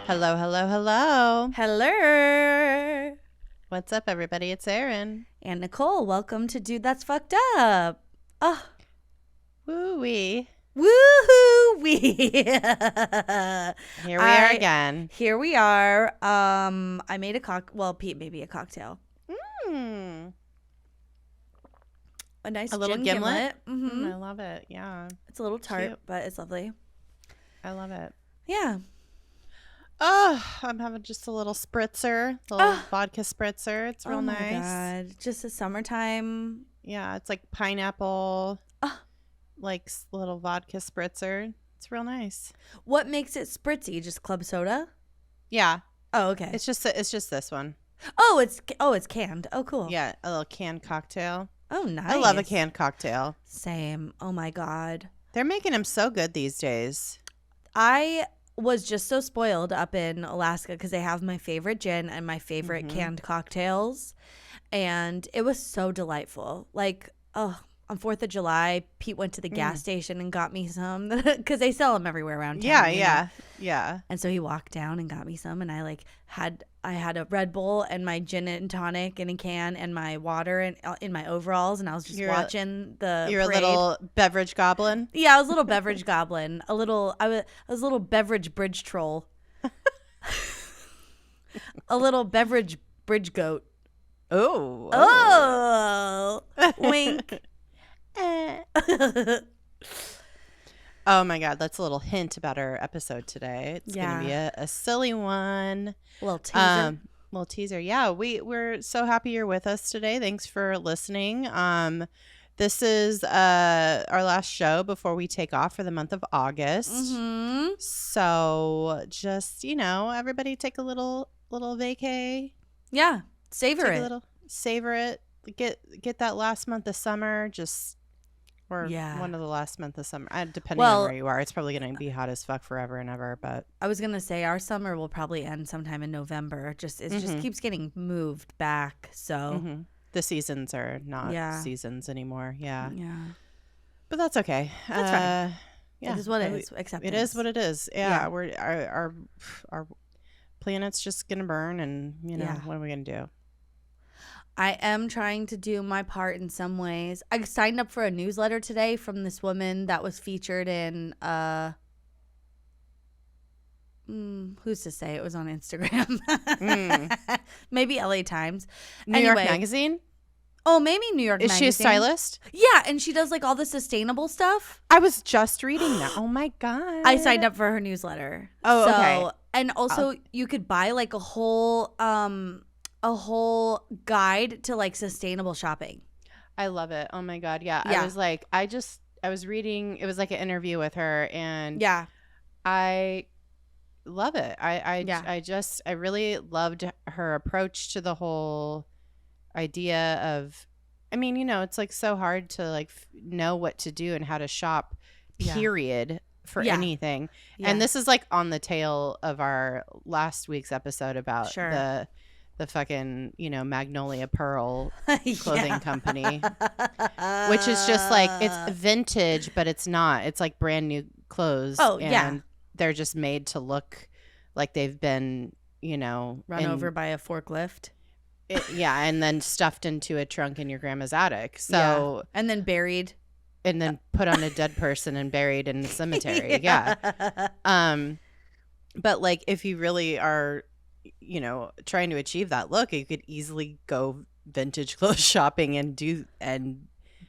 Hello, hello, hello. Hello. What's up, everybody? It's Erin. And Nicole, welcome to Dude That's Fucked Up. Oh. Woo-wee. Woohoo-wee. Here we are again. Here we are. I made a Pete made me a cocktail. A nice little gin gimlet. Mm-hmm. I love it. Yeah. It's a little tart, Cute. but it's lovely. I love it. Yeah. Oh, I'm having just a little spritzer, vodka spritzer. It's real nice. Oh my God. Just a summertime. Yeah, it's like pineapple, like little vodka spritzer. It's real nice. What makes it spritzy? Just club soda? Yeah. Oh, okay. It's just this one. Oh, it's canned. Oh, cool. Yeah, a little canned cocktail. Oh, nice. I love a canned cocktail. Same. Oh my God. They're making them so good these days. I was just so spoiled up in Alaska because they have my favorite gin and my favorite canned cocktails. And it was so delightful. Like, on 4th of July, Pete went to the gas station and got me some because they sell them everywhere around town. Yeah. And so he walked down and got me some. And I had a Red Bull and my gin and tonic in a can and my water in my overalls. And I was just watching the You're parade. a little beverage goblin. Yeah, I was a little beverage goblin. I was a little beverage bridge troll. A little beverage bridge goat. Oh. Wink. Oh my God, that's a little hint about our episode today. It's gonna be a silly one. Little teaser. Yeah, we're so happy you're with us today. Thanks for listening. This is our last show before we take off for the month of August. Mm-hmm. So just, everybody take a little vacay. Yeah, savor it. Get that last month of summer. One of the last months of summer. Depending on where you are, it's probably going to be hot as fuck forever and ever. But I was going to say our summer will probably end sometime in November. It just keeps getting moved back. So the seasons are not seasons anymore. Yeah. But that's okay. That's fine. Yeah. It is what it is. Acceptance. It is what it is. Yeah. We're our planet's just going to burn, and what are we going to do? I am trying to do my part in some ways. I signed up for a newsletter today from this woman that was featured in who's to say? It was on Instagram. Maybe LA Times. New York Magazine? Oh, maybe New York Magazine. Is she a stylist? Yeah, and she does like all the sustainable stuff. I was just reading that. Oh my God. I signed up for her newsletter. Oh, okay. And also you could buy like a whole guide to like sustainable shopping. I love it. Oh my God. Yeah. I was like, I was reading, it was like an interview with her, and I love it. I really loved her approach to the whole idea of, it's like so hard to like know what to do and how to shop, period. For anything. And this is like on the tail of our last week's episode about the fucking, Magnolia Pearl clothing company, which is just like, it's vintage, but it's not. It's like brand new clothes. Oh, and they're just made to look like they've been, run over by a forklift. And then stuffed into a trunk in your grandma's attic. So and then buried. And then put on a dead person and buried in the cemetery. But like, if you really are, trying to achieve that look, you could easily go vintage clothes shopping and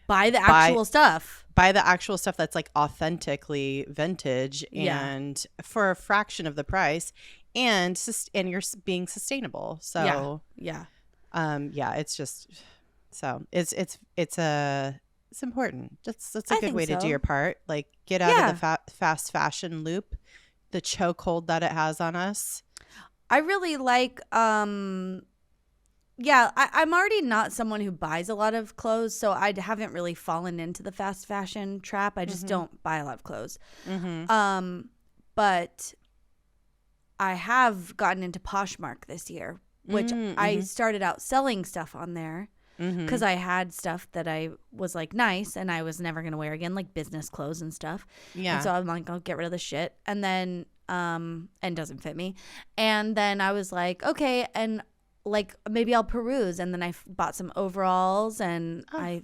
buy the actual stuff. Buy the actual stuff that's like authentically vintage and for a fraction of the price, and you're being sustainable. So it's just it's important. That's a good way to do your part. Like, get out of the fast fashion loop, the chokehold that it has on us. I really like, I'm already not someone who buys a lot of clothes, so I haven't really fallen into the fast fashion trap. I just don't buy a lot of clothes. But I have gotten into Poshmark this year, which I started out selling stuff on there. Because I had stuff that I was like nice and I was never going to wear again, like business clothes and stuff. Yeah. And so I'm like, I'll get rid of the shit. And then and doesn't fit me. And then I was like, okay, and like maybe I'll peruse. And then I bought some overalls, and I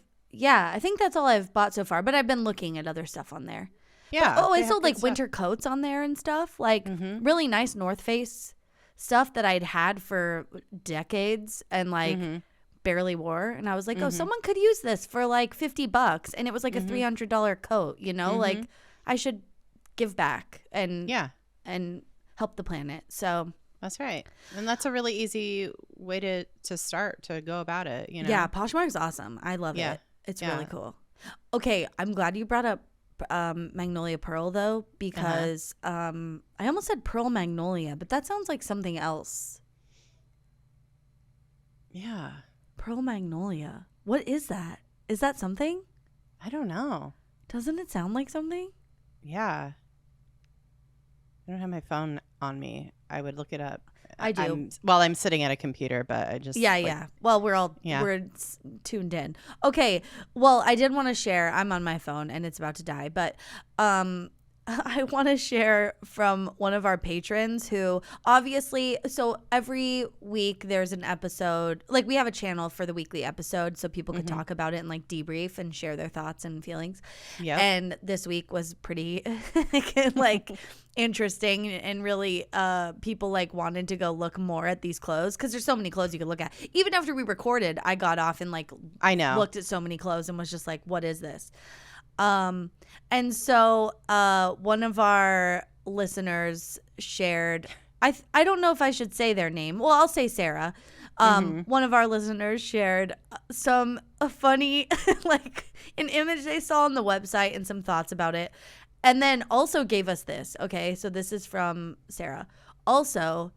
think that's all I've bought so far. But I've been looking at other stuff on there. Yeah. But, I sold like winter coats on there and stuff, like really nice North Face stuff that I'd had for decades and like barely wore. And I was like, oh, someone could use this for like $50, and it was like a $300 coat, you know, like I should give back and help the planet. So that's right. And that's a really easy way to start to go about it, you know. Yeah, Poshmark's awesome. I love it. It's really cool. Okay, I'm glad you brought up Magnolia Pearl though, because I almost said Pearl Magnolia, but that sounds like something else. Yeah. Pearl Magnolia. What is that? Is that something? I don't know. Doesn't it sound like something? Yeah. I don't have my phone on me. I would look it up. I do. I'm sitting at a computer, but I just Well, we're tuned in. Okay. Well, I did want to share. I'm on my phone and it's about to die, but I want to share from one of our patrons who obviously, so every week there's an episode, like we have a channel for the weekly episode so people could talk about it and like debrief and share their thoughts and feelings. Yeah. And this week was pretty like interesting, and really people like wanted to go look more at these clothes because there's so many clothes you could look at. Even after we recorded, I got off and like looked at so many clothes and was just like, what is this? And so one of our listeners shared, I don't know if I should say their name. Well, I'll say Sarah. One of our listeners shared some funny, like an image they saw on the website and some thoughts about it. And then also gave us this. Okay, so this is from Sarah. Also,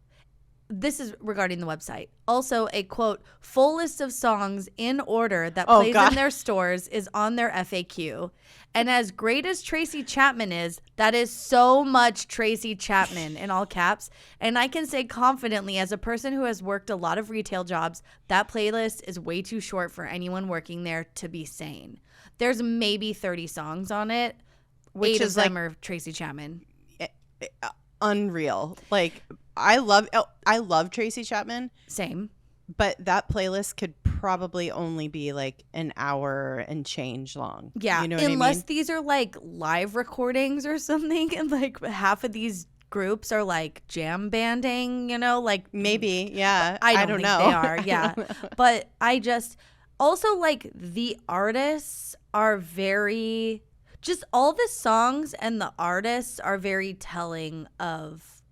this is regarding the website. Also, a quote, full list of songs in order that plays in their stores is on their FAQ. And as great as Tracy Chapman is, that is so much Tracy Chapman in all caps. And I can say confidently, as a person who has worked a lot of retail jobs, that playlist is way too short for anyone working there to be sane. There's maybe 30 songs on it. Which 8 of them are Tracy Chapman. Unreal. Like, I love Tracy Chapman. Same. But that playlist could probably only be like an hour and change long. Yeah. You know unless what I mean? These are like live recordings or something, and like half of these groups are like jam banding, you know, like maybe. Yeah. I don't think know. They are. Yeah. But I just also like the artists are very, just all the songs and the artists are very telling of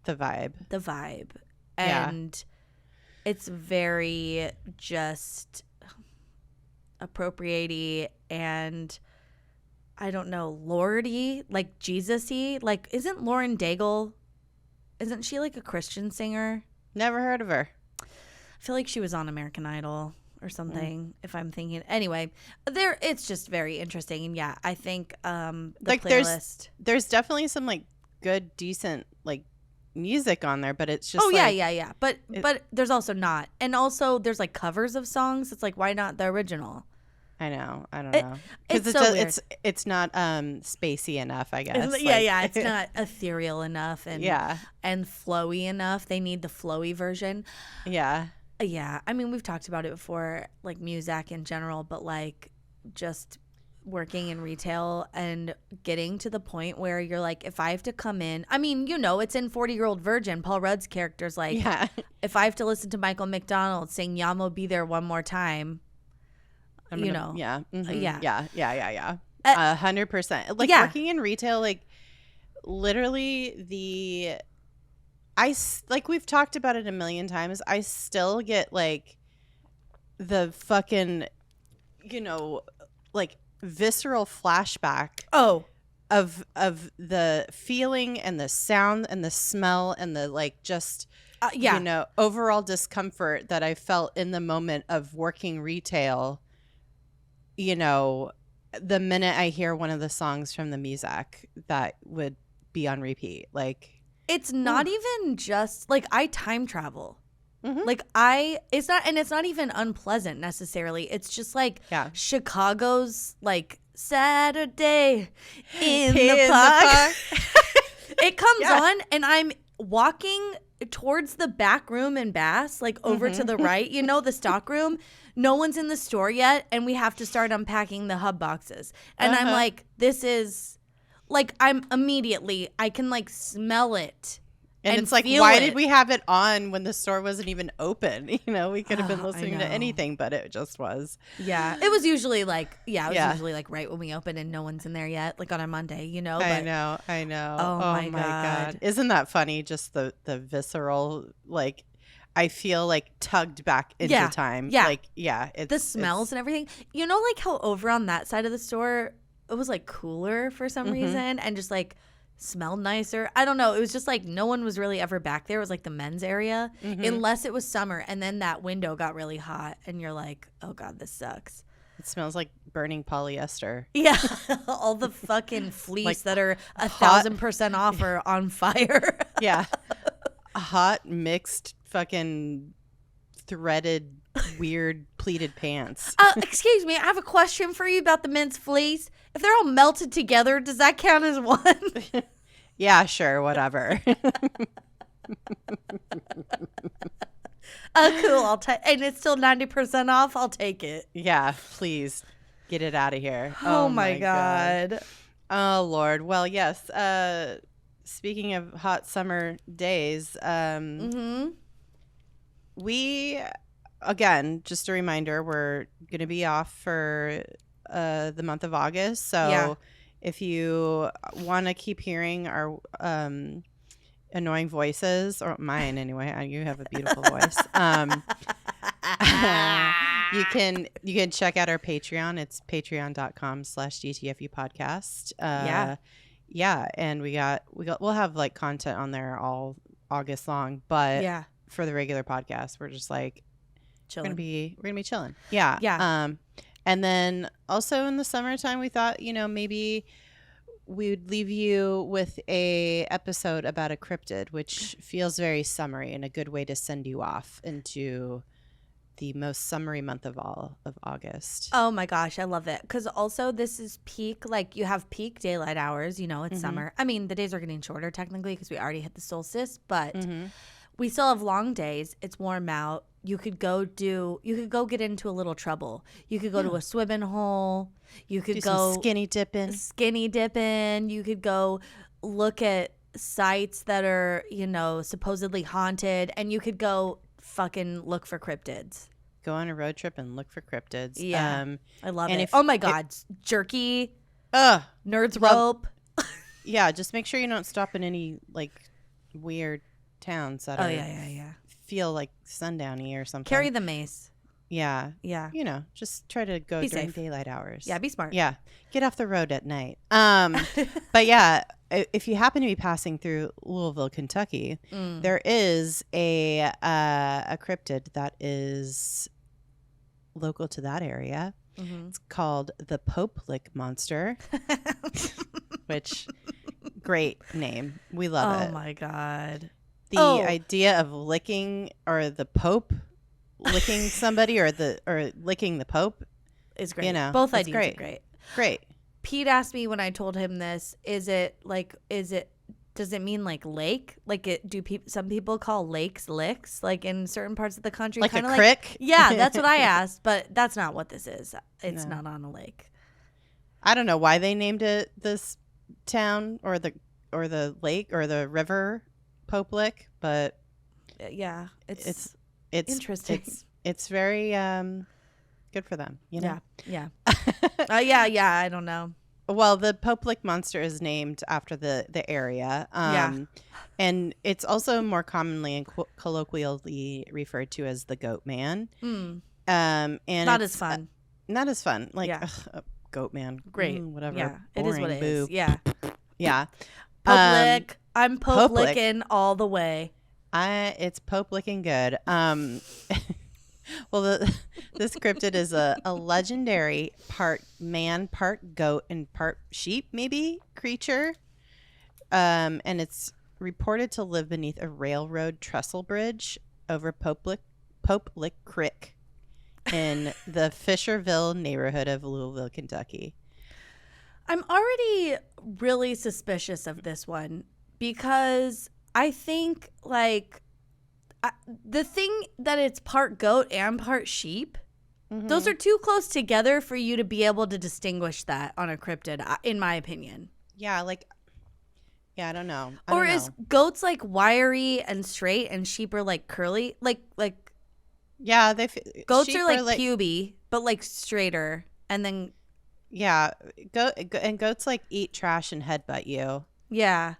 the vibe. And it's very just appropriate-y and I don't know, Lordy, like Jesus-y. Like, isn't Lauren Daigle, isn't she like a Christian singer? Never heard of her. I feel like she was on American Idol or something, if I'm thinking. Anyway, it's just very interesting. And yeah, I think the like playlist. There's definitely some like good, decent like music on there, but it's just yeah. But there's also not. And also there's like covers of songs. It's like, why not the original? I know. I don't know. Because it's not spacey enough, I guess. It's not ethereal enough and flowy enough. They need the flowy version. Yeah. Yeah. I mean, we've talked about it before, like Muzak in general, but like just working in retail and getting to the point where you're like, if I have to come in, I mean, you know, it's in 40-Year-Old Virgin. Paul Rudd's character's like, if I have to listen to Michael McDonald sing Yamo Be There One More Time, you know. Yeah. Mm-hmm. Yeah. 100%. Like working in retail, like literally like we've talked about it a million times. I still get like the fucking, you know, like visceral flashback of the feeling and the sound and the smell and the like just you know, overall discomfort that I felt in the moment of working retail. You know, the minute I hear one of the songs from the Muzak that would be on repeat, like it's not even just like I time travel. Mm-hmm. Like it's not even unpleasant necessarily. It's just like Chicago's like Saturday in the park. It comes on, and I'm walking towards the back room in Bass, like over to the right, you know, the stock room. No one's in the store yet, and we have to start unpacking the hub boxes. And I'm like, this is like, I can like smell it. And it's like, why did we have it on when the store wasn't even open? You know, we could have been listening to anything, but it just was. Yeah. It was usually like, usually like right when we open and no one's in there yet, like on a Monday, you know. But, I know. Oh my God. Isn't that funny? Just the visceral, like, I feel like tugged back into time. Yeah. Like, the smells and everything. You know, like how over on that side of the store, it was like cooler for some reason and just like smelled nicer. I don't know. It was just like no one was really ever back there. It was like the men's area unless it was summer, and then that window got really hot and you're like, oh God, this sucks. It smells like burning polyester. Yeah. All the fucking fleece like that are 1,000% off are on fire. Yeah. Hot mixed fucking threaded weird pleated pants. Excuse me, I have a question for you about the men's fleece. If they're all melted together, does that count as one? Yeah, sure, whatever. Cool. And it's still 90% off. I'll take it. Yeah, please get it out of here. Oh my God. Oh Lord. Well, yes. Speaking of hot summer days, we, again, just a reminder, we're going to be off for the month of August. So if you want to keep hearing our annoying voices, or mine anyway, you have a beautiful voice. You can check out our Patreon. It's patreon.com/DTFU podcast. Yeah, and we'll have like content on there all August long, but for the regular podcast, we're just like chilling. We're gonna be chilling. Yeah. And then also in the summertime, we thought, you know, maybe we would leave you with a episode about a cryptid, which feels very summery and a good way to send you off into the most summery month of all of August. Oh my gosh, I love it. Because also this is peak, like you have peak daylight hours, you know, it's summer. I mean, the days are getting shorter technically because we already hit the solstice, but we still have long days. It's warm out. You could go get into a little trouble. You could go to a swimming hole. You could go some skinny dipping. You could go look at sites that are, you know, supposedly haunted, and you could go fucking look for cryptids. Go on a road trip and look for cryptids. Yeah, I love it. Oh my God, jerky. Nerds rope. Yeah, just make sure you don't stop in any like weird towns that feel like sundowny or something. Carry the mace. Yeah. You know, just try to go during daylight hours. Yeah, be smart. Yeah, get off the road at night. But yeah, if you happen to be passing through Louisville, Kentucky, there is a cryptid that is local to that area. It's called the Pope Lick Monster, which great name. We love it. Oh my God. The idea of licking, or the Pope licking somebody, or licking the Pope is great. You know, both ideas are great. Great. Pete asked me when I told him this, does it mean like lake? Like some people call lakes licks, like in certain parts of the country, like a crick? Yeah, that's what I asked, but that's not what this is. It's not on a lake. I don't know why they named it this town or the lake or the river Pope Lick, but it's interesting. It's very good for them, you know. Yeah. I don't know. Well, the Pope Lick Monster is named after the area. And it's also more commonly and colloquially referred to as the Goat Man. And not as fun. Not as fun. Like Goat Man. Great. Whatever. Yeah. Boring, it is what it boo. is. Yeah. Yeah. Pope Lick. I'm Pope licking all the way. It's Pope licking good. Well, this cryptid is a legendary part man, part goat, and part sheep, maybe, creature. And it's reported to live beneath a railroad trestle bridge over Pope Lick Creek in the Fisherville neighborhood of Louisville, Kentucky. I'm already really suspicious of this one because I think like the thing that it's part goat and part sheep, those are too close together for you to be able to distinguish that on a cryptid, in my opinion. Yeah, like, yeah, I don't know. Is goats like wiry and straight and sheep are like curly? Like yeah, goats are like puby, but like straighter, and then yeah, goats like eat trash and headbutt you. Yeah,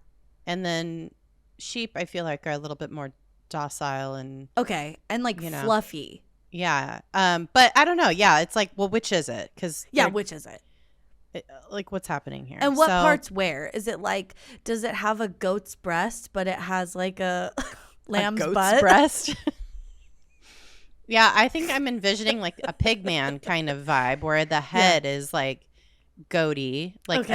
and then sheep I feel like are a little bit more docile and and like fluffy. Yeah, but I don't know. Yeah, it's like, well, which is it? Because which is it? Like, what's happening here? And what parts where? Is it like, does it have a goat's breast, but it has like a lamb's butt? Breast? Yeah, I think I'm envisioning like a pig man kind of vibe where the head is like goaty, like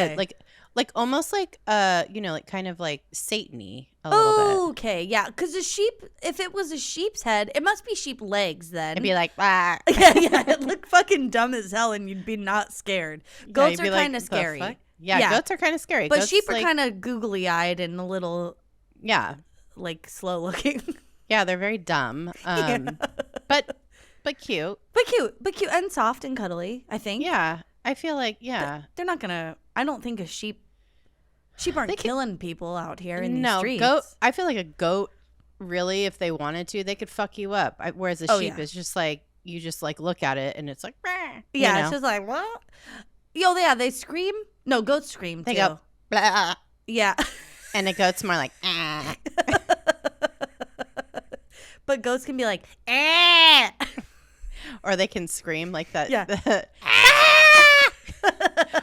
almost like like kind of like Satan-y a little bit. Okay, yeah, because a sheep, if it was a sheep's head, it must be sheep legs then. It'd be like, ah. yeah, it looked fucking dumb as hell and you'd be not scared. Goats are kind of scary. Yeah, goats are kind of scary. But sheep are kind of googly-eyed and a little, like slow-looking. Yeah, they're very dumb. But cute. But cute and soft and cuddly, I think. Yeah, I feel like, they're not gonna, I don't think a sheep aren't killing people out here in these streets. Goat, I feel like a goat, really, if they wanted to, they could fuck you up. Whereas a sheep is just like, you just like look at it and it's like, yeah, it's just like, what? Yo, yeah, they scream. No, goats scream too. They go, blah. Yeah. And a goat's more like, ah. But goats can be like, ah. Or they can scream like that. Yeah.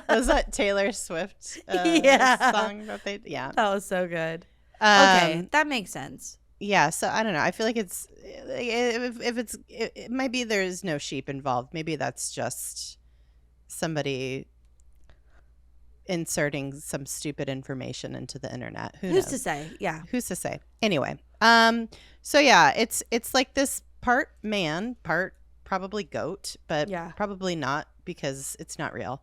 Was that Taylor Swift song that they? Yeah, that was so good. Okay, that makes sense. Yeah, so I don't know. I feel like it's if it's it might be there's no sheep involved. Maybe that's just somebody inserting some stupid information into the internet. Who's to say? Yeah, who's to say? Anyway, so yeah, it's like this part man, part probably goat, but probably not because it's not real.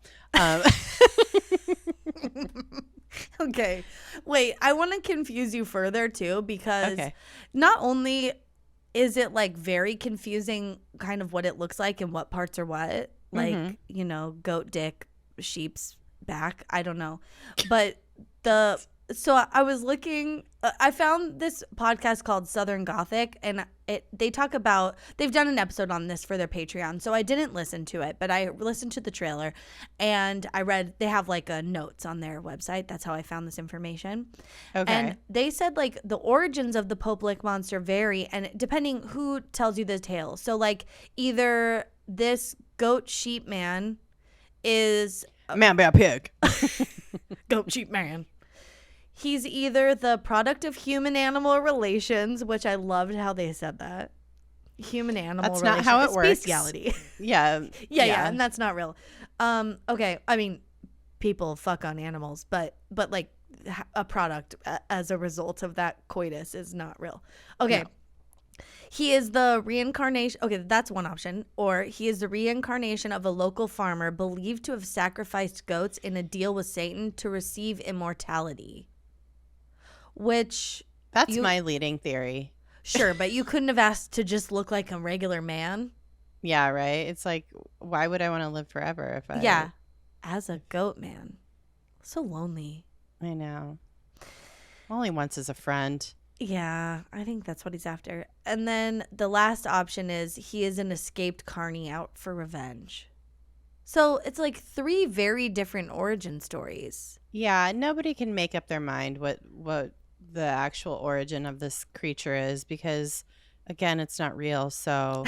Okay. Wait, I want to confuse you further too, because not only is it like very confusing kind of what it looks like and what parts are what, like, goat dick, sheep's back, I don't know. But so I was looking, I found this podcast called Southern Gothic, and they talk about, they've done an episode on this for their Patreon, so I didn't listen to it, but I listened to the trailer, and I read, they have like a notes on their website. That's how I found this information. Okay. And they said like the origins of the Pope Lick monster vary, and depending who tells you the tale. So like either this goat sheep man is... Man be a pig. Goat sheep man. He's either the product of human-animal relations, which I loved how they said that. Human-animal relations. That's not how it works. Bestiality. Yeah, and that's not real. Okay, I mean, people fuck on animals, but like a product as a result of that coitus is not real. Okay. No. He is the reincarnation. Okay, that's one option. Or he is the reincarnation of a local farmer believed to have sacrificed goats in a deal with Satan to receive immortality. Which that's my leading theory. Sure, but you couldn't have asked to just look like a regular man. Yeah, right. It's like, why would I want to live forever if I? Yeah, as a goat man, so lonely. I know. Only once as a friend. Yeah, I think that's what he's after. And then the last option is he is an escaped carny out for revenge. So it's like three very different origin stories. Yeah, nobody can make up their mind what the actual origin of this creature is because, again, it's not real. So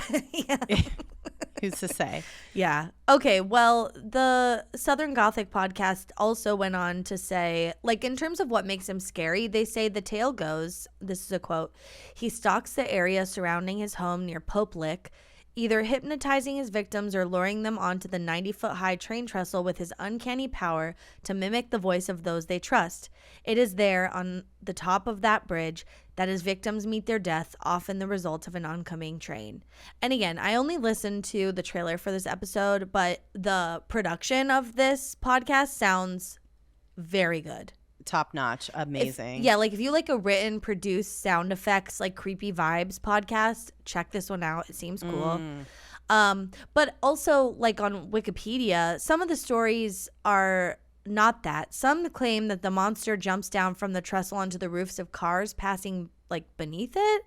who's to say? Yeah. Okay, well, the Southern Gothic podcast also went on to say, like, in terms of what makes him scary, they say the tale goes, this is a quote, he stalks the area surrounding his home near Pope Lick, either hypnotizing his victims or luring them onto the 90-foot-high train trestle with his uncanny power to mimic the voice of those they trust. It is there, on the top of that bridge, that his victims meet their death, often the result of an oncoming train. And again, I only listened to the trailer for this episode, but the production of this podcast sounds very good. top notch, amazing. Like if you like a written, produced sound effects, like creepy vibes podcast, check this one out. It seems cool. But also like on Wikipedia, some of the stories are not that. Some claim that the monster jumps down from the trestle onto the roofs of cars passing like beneath it.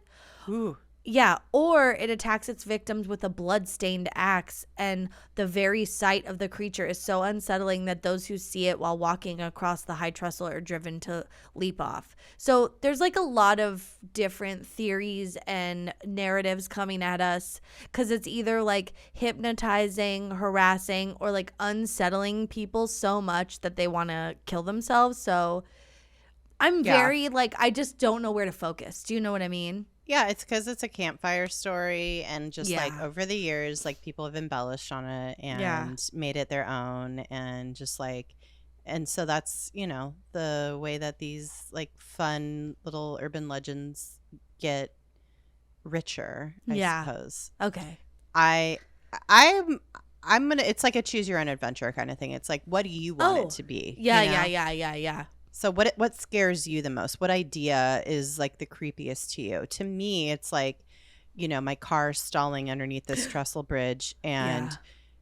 Ooh. Yeah, or it attacks its victims with a blood-stained axe, and the very sight of the creature is so unsettling that those who see it while walking across the high trestle are driven to leap off. So there's like a lot of different theories and narratives coming at us because it's either like hypnotizing, harassing, or like unsettling people so much that they want to kill themselves. So I'm very like, I just don't know where to focus. Do you know what I mean? Yeah, it's because it's a campfire story, and just like over the years, like people have embellished on it and made it their own, and just like, and so that's, you know, the way that these like fun little urban legends get richer, I suppose. Okay. I'm gonna. It's like a choose your own adventure kind of thing. It's like, what do you want it to be? Yeah, you know? yeah. So what scares you the most? What idea is like the creepiest to you? To me, it's like, you know, my car stalling underneath this trestle bridge and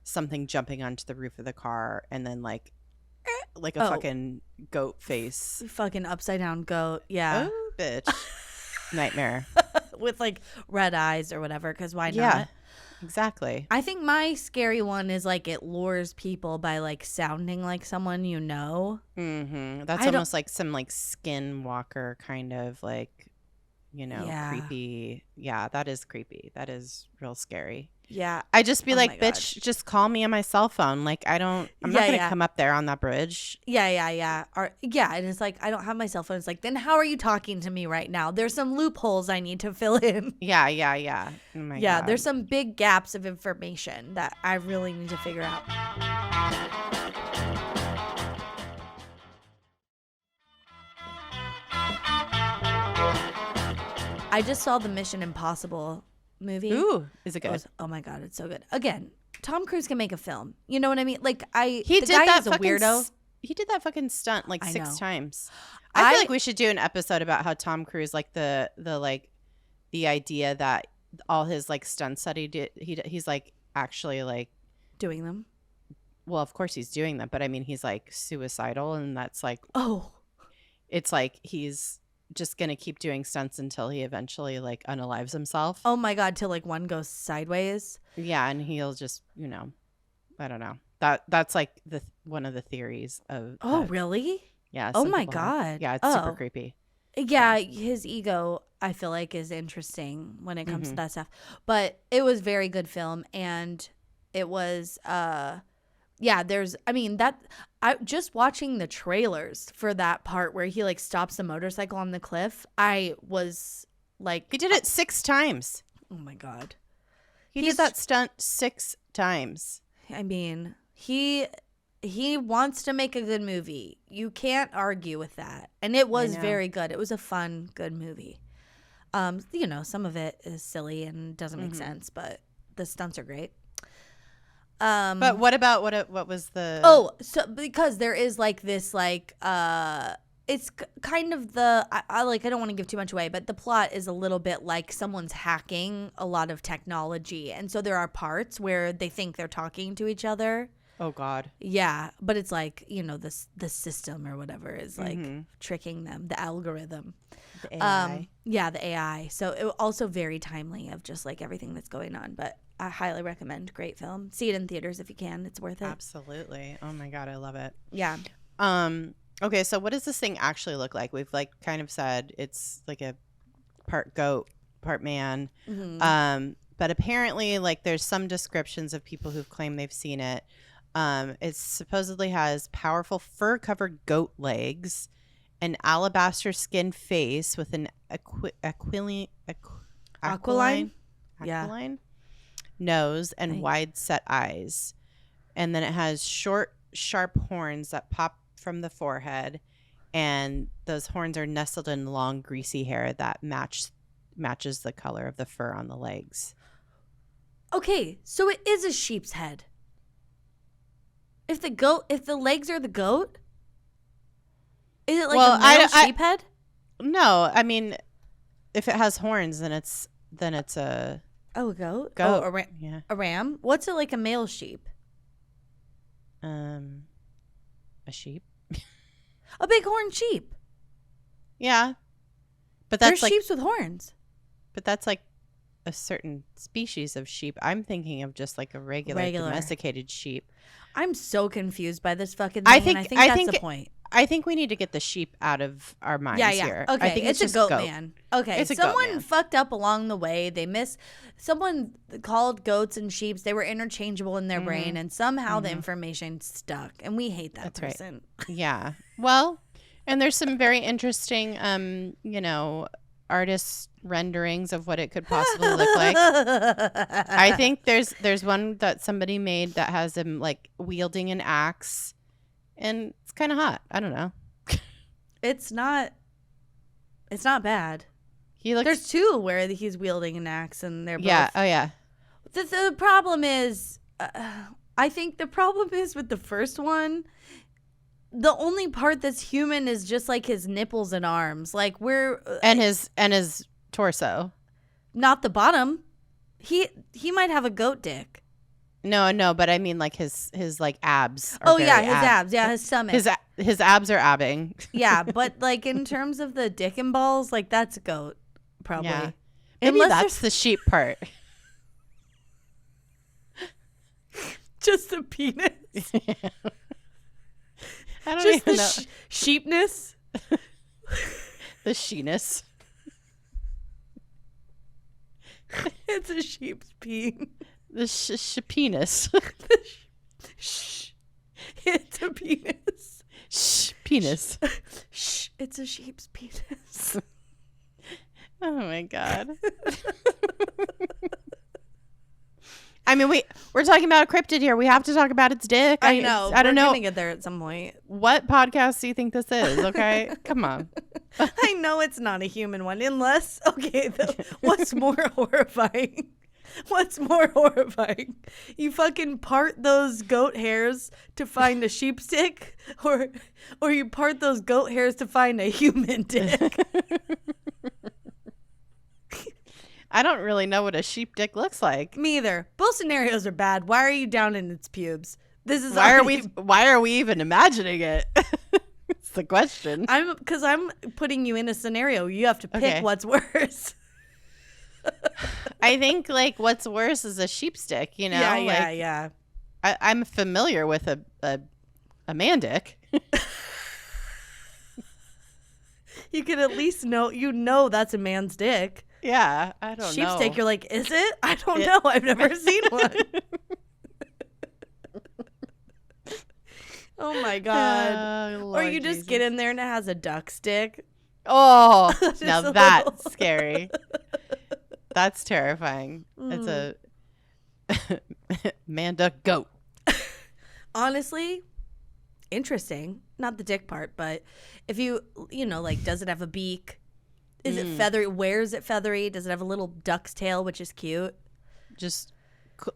something jumping onto the roof of the car, and then like a fucking goat face. Fucking upside down goat. Yeah. Oh, bitch. Nightmare. With like red eyes or whatever, because why not? Yeah. Exactly. I think my scary one is like it lures people by like sounding like someone you know. Mm-hmm. That's almost like some like skinwalker kind of like, you know, creepy. Yeah, that is creepy. That is real scary. Yeah. I just be like, bitch, just call me on my cell phone. Like, I'm not going to come up there on that bridge. Yeah. And it's like, I don't have my cell phone. It's like, then how are you talking to me right now? There's some loopholes I need to fill in. Yeah. Oh my God. There's some big gaps of information that I really need to figure out. I just saw the Mission Impossible movie. Ooh, is it good? Oh my God, it's so good. Again, Tom Cruise can make a film. You know what I mean? Like he did that fucking weirdo. He did that fucking stunt like 6 times. I feel like we should do an episode about how Tom Cruise, like the idea that all his like stunts that he did, he's like actually like doing them. Well, of course he's doing them, but I mean he's like suicidal, and that's like it's like he's just gonna keep doing stunts until he eventually like unalives himself. Oh my God, till like one goes sideways. Yeah, and he'll just, you know, I don't know. That's like one of the theories of. Oh really? Yeah. Oh my God. Yeah, it's super creepy. Yeah, his ego I feel like is interesting when it comes to that stuff. But it was very good film, and it was just watching the trailers for that part where he like stops the motorcycle on the cliff, I was like, he did it 6 times. Oh my God. He did that stunt 6 times. I mean, he wants to make a good movie. You can't argue with that. And it was very good. It was a fun, good movie. You know, some of it is silly and doesn't make sense, but the stunts are great. But what about what was the? Oh, so because there is like this like it's kind of the I don't want to give too much away, but the plot is a little bit like someone's hacking a lot of technology, and so there are parts where they think they're talking to each other. Oh God. Yeah, but it's like, you know, the system or whatever is like tricking them, the algorithm. The AI. The AI. So it also very timely of just like everything that's going on, but I highly recommend. Great film. See it in theaters if you can. It's worth it. Absolutely. Oh my God, I love it. Yeah. Okay, so what does this thing actually look like? We've like kind of said it's like a part goat, part man. But apparently like there's some descriptions of people who've claimed they've seen it. It supposedly has powerful fur-covered goat legs, an alabaster skin face with an aquiline nose, and wide set eyes. And then it has short, sharp horns that pop from the forehead, and those horns are nestled in long, greasy hair that matches the color of the fur on the legs. Okay, so it is a sheep's head. If the legs are the goat, Is it like a male sheep head? No, I mean, if it has horns, then it's a a goat. Goat. Oh, a ram. What's it like a male sheep? A sheep. A bighorn sheep. Yeah, but that's There's sheep with horns. But that's like a certain species of sheep. I'm thinking of just like a regular. Domesticated sheep. I'm so confused by this fucking thing. I think that's the point. I think we need to get the sheep out of our minds here. Okay, I think it's a goat, man. Okay, someone fucked up along the way. Someone called goats and sheeps. They were interchangeable in their brain, and somehow the information stuck. And we hate that person. Right. Yeah. Well, and there's some very interesting, artist renderings of what it could possibly look like. I think there's one that somebody made that has him like wielding an axe, and it's kind of hot. I don't know. It's not bad. There's two where he's wielding an axe, and they're both. Yeah. Oh yeah. The problem is, I think the problem is with the first one. The only part that's human is just like his nipples and arms. Like and his torso. Not the bottom. He might have a goat dick. No, but I mean like his like abs. His abs. Yeah, his stomach. His abs are abbing. Yeah, but like in terms of the dick and balls, like that's a goat, probably. Yeah. Maybe that's the sheep part. Just the penis. Yeah. I don't just even the know. Sheepness. The sheeness. It's a sheep's peen. The penis. It's a penis. Penis. It's a sheep's penis. Oh my god. I mean, we're talking about a cryptid here. We have to talk about its dick. I know. I don't know. We're going to get there at some point. What podcast do you think this is? Okay, come on. I know it's not a human one, unless. Okay, what's more horrifying? What's more horrifying? You fucking part those goat hairs to find a sheep's dick, or you part those goat hairs to find a human dick. I don't really know what a sheep dick looks like. Me either. Both scenarios are bad. Why are you down in its pubes? This is why are we even imagining it? It's the question. Because I'm putting you in a scenario. You have to pick what's worse. I think like what's worse is a sheep's dick. You know? Yeah. I'm familiar with a man dick. You could at least know that's a man's dick. Yeah, I don't know. Sheep's dick, you're like, is it? I don't know. I've never seen one. Oh my god. Or you just get in there and it has a duck's dick. Oh, now that's scary. That's terrifying. It's a man duck goat. Honestly, interesting. Not the dick part, but if like, does it have a beak? Is it feathery? Where is it feathery? Does it have a little duck's tail, which is cute? Just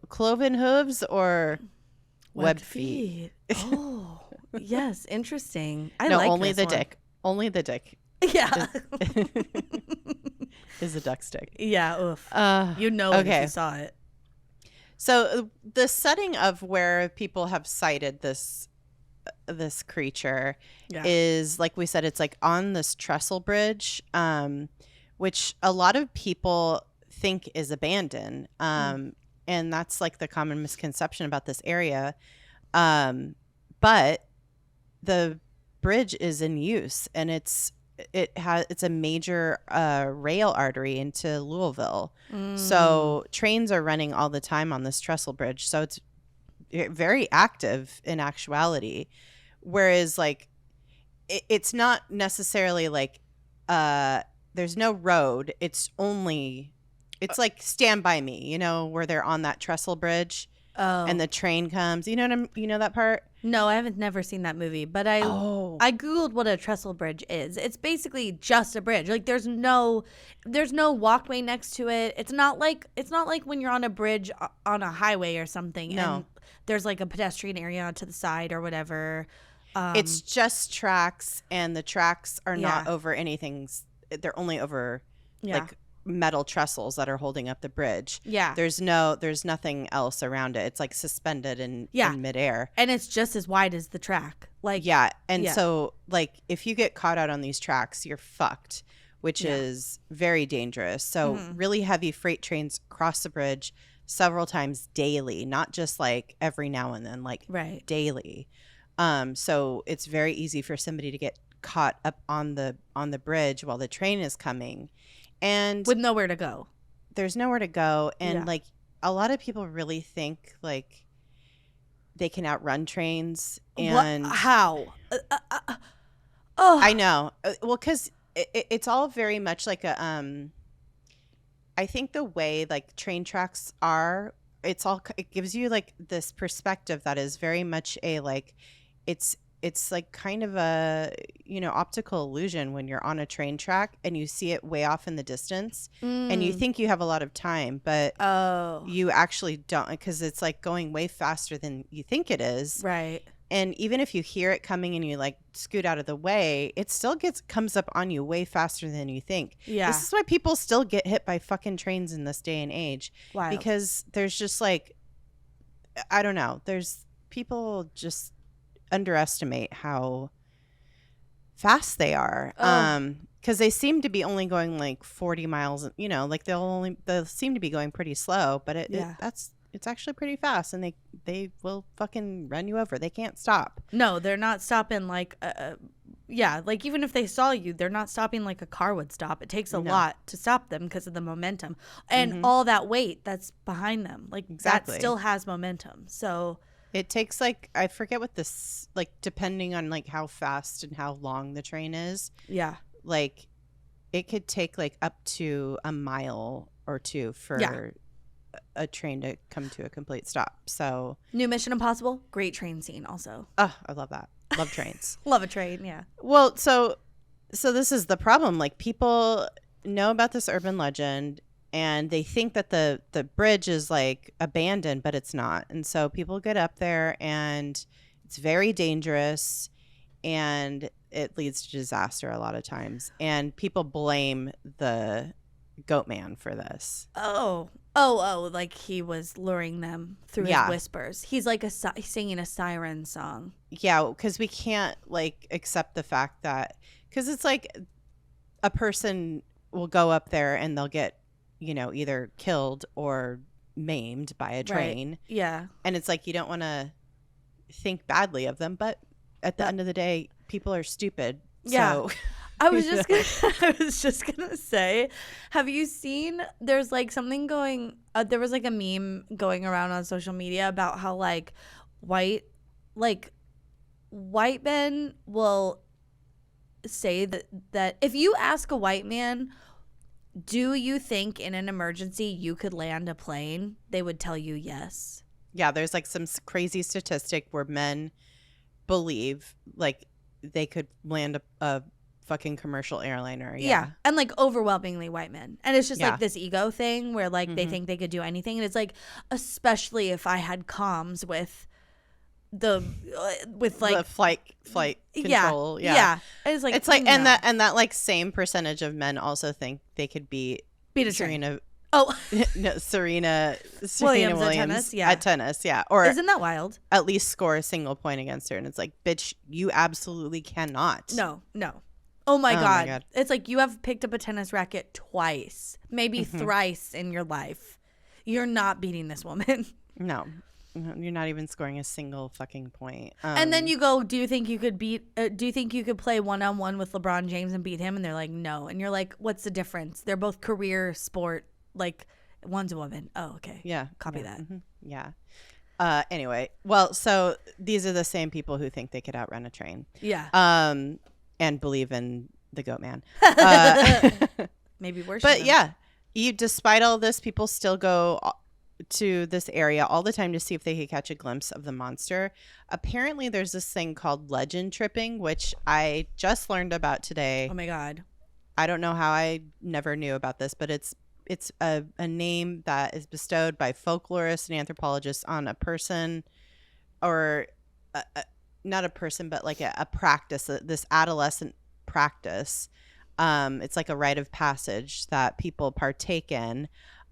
cloven hooves or webbed feet? Oh, yes. Interesting. Only the dick. Only the dick. Yeah. Is a duck's dick. Yeah. Oof. If you saw it. So the setting of where people have cited this creature is, like we said, it's like on this trestle bridge, which a lot of people think is abandoned. And that's like the common misconception about this area. But the bridge is in use, and it's a major rail artery into Louisville. So trains are running all the time on this trestle bridge. So it's very active in actuality, whereas like it's not necessarily like there's no road. It's like Stand By Me, where they're on that trestle bridge and the train comes. You know that part? No, I haven't never seen that movie, but I googled what a trestle bridge is. It's basically just a bridge. Like there's no walkway next to it. It's not like when you're on a bridge on a highway or something. No. And there's like a pedestrian area to the side or whatever. It's just tracks, and the tracks are not over anything. They're only over like metal trestles that are holding up the bridge. Yeah. There's nothing else around it. It's like suspended in midair. And it's just as wide as the track. So like if you get caught out on these tracks, you're fucked, which is very dangerous. So really heavy freight trains cross the bridge several times daily, not just like every now and then, like daily. So it's very easy for somebody to get caught up on the bridge while the train is coming, and with nowhere to go. There's nowhere to go, and like a lot of people really think like they can outrun trains. And how? I know. Well, because it's all very much like a I think the way like train tracks are, it gives you like this perspective that is very much a like it's like kind of a, you know, optical illusion when you're on a train track and you see it way off in the distance and you think you have a lot of time, but you actually don't, because it's like going way faster than you think it is. Right. And even if you hear it coming and you like scoot out of the way, it still comes up on you way faster than you think. Yeah. This is why people still get hit by fucking trains in this day and age. Wild. Because there's just like, I don't know, there's people just underestimate how fast they are. Because they seem to be only going like 40 miles, you know, like they'll seem to be going pretty slow, but it's actually pretty fast, and they will fucking run you over. They can't stop. No, they're not stopping like like even if they saw you, they're not stopping like a car would stop. It takes a lot to stop them because of the momentum and all that weight that's behind them. Like that still has momentum. So it takes like, I forget what this, like depending on like how fast and how long the train is. Yeah. Like it could take like up to a mile or two for a train to come to a complete stop. So new Mission Impossible, great train scene also. Oh, I love that. Love trains. Love a train, yeah. Well, so this is the problem. Like people know about this urban legend and they think that the bridge is like abandoned, but it's not. And so people get up there and it's very dangerous and it leads to disaster a lot of times. And people blame the goat man for this. Oh, like he was luring them through his whispers. He's like singing a siren song. Yeah, because we can't like accept the fact that, because it's like a person will go up there and they'll get, you know, either killed or maimed by a train. Right. Yeah. And it's like you don't want to think badly of them, but at the end of the day, people are stupid. Yeah. So I was just gonna say, have you seen? There's like something going. There was like a meme going around on social media about how like white men will say that if you ask a white man, do you think in an emergency you could land a plane? They would tell you yes. Yeah, there's like some crazy statistic where men believe like they could land a fucking commercial airliner. Yeah. And like overwhelmingly white men. And it's just like this ego thing where like they think they could do anything. And it's like, especially if I had comms with the flight control. Yeah. It's like and that like same percentage of men also think they could beat a Serena. train. Oh, no, Serena Williams at tennis. Yeah. Or isn't that wild? At least score a single point against her. And it's like, bitch, you absolutely cannot. No. Oh my God. It's like you have picked up a tennis racket twice, maybe thrice in your life. You're not beating this woman. No, you're not even scoring a single fucking point. And then you go, do you think you could play one-on-one with LeBron James and beat him? And they're like, no. And you're like, what's the difference? They're both career sport. Like one's a woman. Oh, okay. Yeah. Copy that. Mm-hmm. Yeah. Anyway, well, so these are the same people who think they could outrun a train. Yeah. And believe in the goat man. Maybe worse. But yeah, despite all this, people still go to this area all the time to see if they could catch a glimpse of the monster. Apparently, there's this thing called legend tripping, which I just learned about today. Oh my God. I don't know how I never knew about this, but it's a name that is bestowed by folklorists and anthropologists on a person or not a person, but like a practice, this adolescent practice. It's like a rite of passage that people partake in.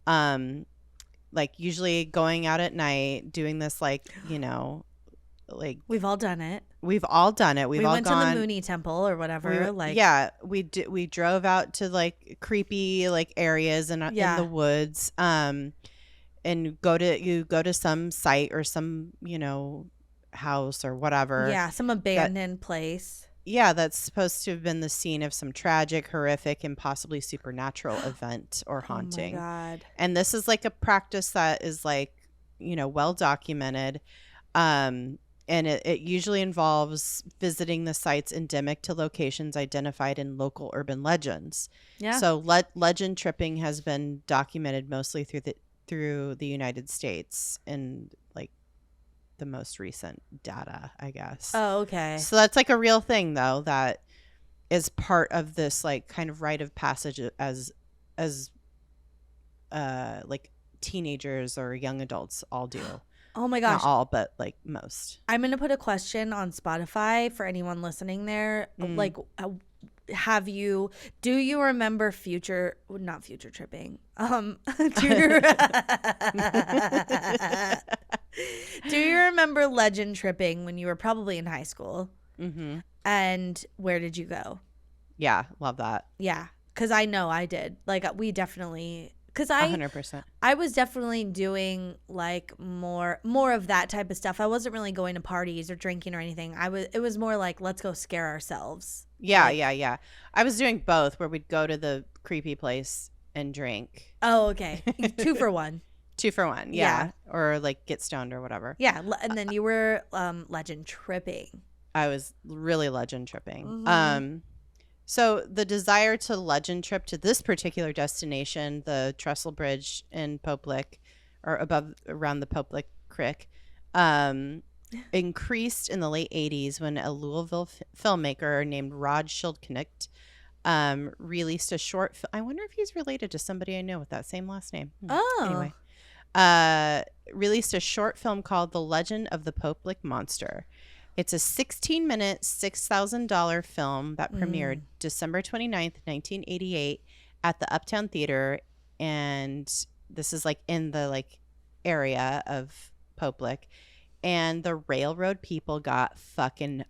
Like usually going out at night, doing this, like, you know, like we've all done it. We've all done it. We went to the Mooney Temple or whatever. We drove out to like creepy like areas in the woods. And you go to some site or some, you know, house or whatever. Yeah, some abandoned place. Yeah, that's supposed to have been the scene of some tragic, horrific, and possibly supernatural event or haunting. Oh my God. And this is like a practice that is like, you know, well documented. And it usually involves visiting the sites endemic to locations identified in local urban legends. Yeah. So legend tripping has been documented mostly through the United States and like the most recent data, I guess. Oh, okay. So that's like a real thing though, that is part of this like kind of rite of passage as like teenagers or young adults all do. Oh my gosh. Not all, but like most. I'm going to put a question on Spotify for anyone listening there. Like, do you remember not future tripping? Do you remember legend tripping when you were probably in high school? Mm-hmm. And where did you go? Yeah, love that. Yeah, because I know I did. Like, we definitely... Because 100%. I was definitely doing like more of that type of stuff. I wasn't really going to parties or drinking or anything. It was more like, let's go scare ourselves. Yeah, yeah. I was doing both, where we'd go to the creepy place and drink. Oh, okay. 2 for 1. 2 for 1, yeah. Or like get stoned or whatever. Yeah, and then you were legend tripping. I was really legend tripping. Mm-hmm. So the desire to legend trip to this particular destination, the Trestle Bridge in Poplick, or around the Poplick Creek, increased in the late 80s when a Louisville filmmaker named Rod Schildknecht released a short film. I wonder if he's related to somebody I know with that same last name. Oh. Anyway, released a short film called The Legend of the Poplick Monster. It's a 16-minute, $6,000 film that premiered December 29th, 1988 at the Uptown Theater. And this is like in the like area of Poplick. And the railroad people got fucking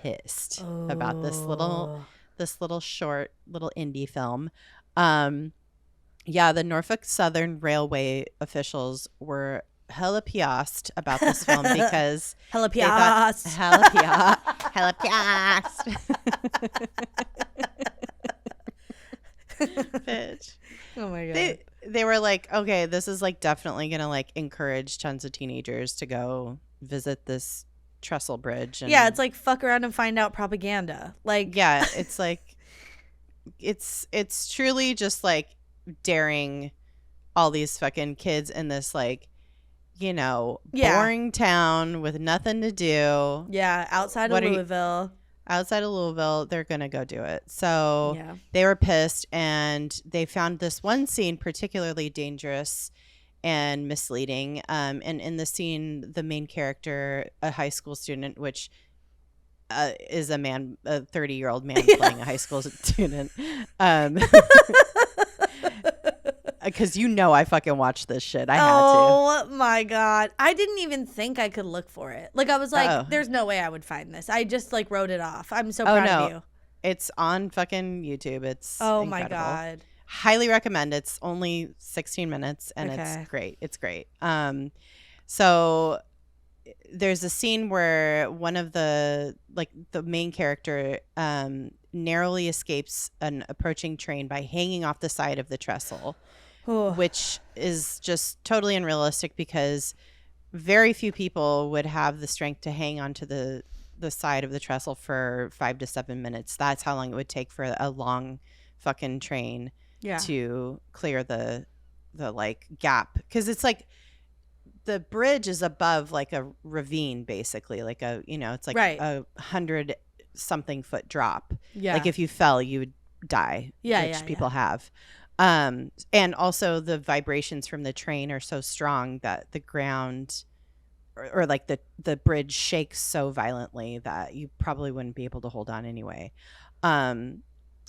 pissed about this little short little indie film. Yeah, the Norfolk Southern Railway officials were hella pissed about this film because hella pissed. Bitch. Oh my God. They were like, okay, this is like definitely gonna like encourage tons of teenagers to go visit this trestle bridge. And yeah, it's like fuck around and find out propaganda. Like, yeah, it's like it's truly just like daring all these fucking kids in this like, you know, boring town with nothing to do. Yeah, outside of Louisville. Outside of Louisville, they're going to go do it. So they were pissed, and they found this one scene particularly dangerous and misleading. And in the scene, the main character, a high school student, which is a 30-year-old man playing a high school student. Because you know I fucking watched this shit. I had to. Oh my God. I didn't even think I could look for it. Like, I was like, there's no way I would find this. I just like wrote it off. I'm so proud of you. It's on fucking YouTube. It's incredible. My God. Highly recommend. It's only 16 minutes and it's great. It's great. So there's a scene where one of the main character narrowly escapes an approaching train by hanging off the side of the trestle. Which is just totally unrealistic because very few people would have the strength to hang onto the side of the trestle for 5 to 7 minutes. That's how long it would take for a long fucking train to clear the like gap. Because it's like the bridge is above like a ravine, basically, like a, you know, it's like a 100-something foot drop. Yeah. Like if you fell, you would die. Which people have. And also the vibrations from the train are so strong that the ground or like the bridge shakes so violently that you probably wouldn't be able to hold on anyway.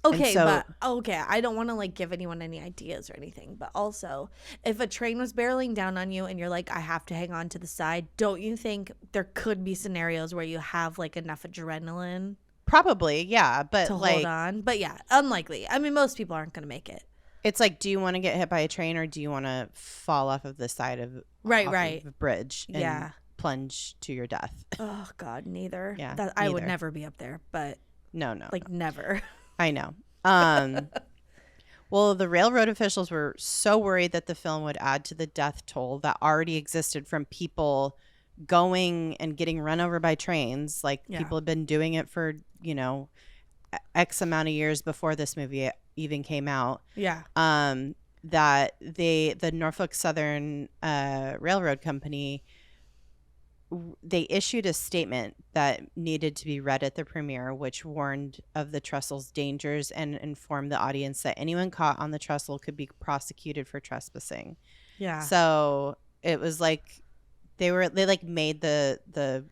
Okay, but I don't want to like give anyone any ideas or anything, but also if a train was barreling down on you and you're like, I have to hang on to the side, don't you think there could be scenarios where you have like enough adrenaline? Probably, yeah, but to like, hold on. But yeah, unlikely. I mean, most people aren't going to make it. It's like, do you want to get hit by a train or do you want to fall off of the side of right of a bridge and plunge to your death? Oh God, neither. Yeah, I would never be up there, but no, like never. I know. Well, the railroad officials were so worried that the film would add to the death toll that already existed from people going and getting run over by trains. Like people had been doing it for, X amount of years before this movie even came out. Yeah. That the Norfolk Southern Railroad Company, they issued a statement that needed to be read at the premiere, which warned of the trestle's dangers and informed the audience that anyone caught on the trestle could be prosecuted for trespassing. Yeah. So it was like they made the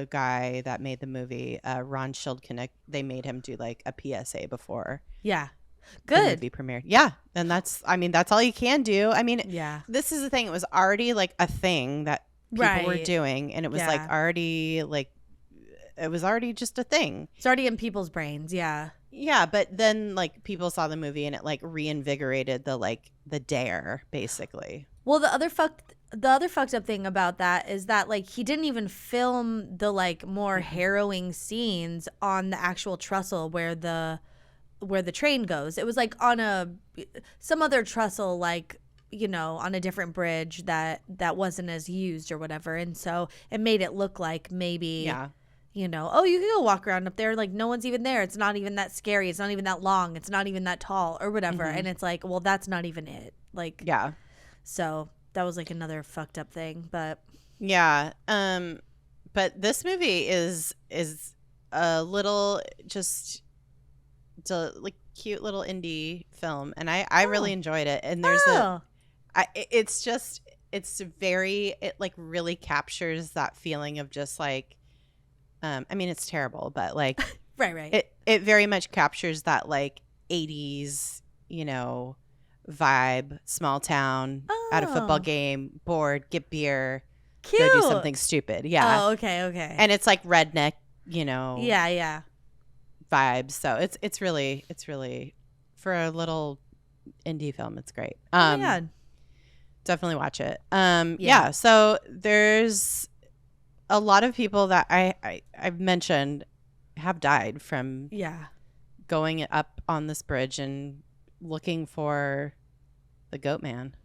guy that made the movie, Ron Schildknecht, they made him do like a PSA before. Yeah. Good. The movie premiered. Yeah. And that's all you can do. I mean, this is the thing. It was already like a thing that people were doing, and it was like already like it was already just a thing. It's already in people's brains. Yeah. Yeah. But then like people saw the movie and it like reinvigorated the dare, basically. Well, the other fucked up thing about that is that like he didn't even film the like more harrowing scenes on the actual trestle where the train goes. It was like on some other trestle, like, on a different bridge that wasn't as used or whatever. And so it made it look like maybe, you can go walk around up there. Like no one's even there. It's not even that scary. It's not even that long. It's not even that tall or whatever. And it's like, well, that's not even it. Like, yeah. So that was like another fucked up thing, but yeah. But this movie is a little just like cute little indie film, and I really enjoyed it. And there's it like really captures that feeling of just like, I mean, it's terrible, but like, right. It very much captures that like 80s, vibe, small town, at a football game, bored, get beer, cute, go do something stupid. Yeah. Oh, okay. And it's like redneck, Yeah. vibes. So it's really for a little indie film, it's great. Yeah. Definitely watch it. Yeah. So there's a lot of people that I've mentioned have died from going up on this bridge and looking for the goat man.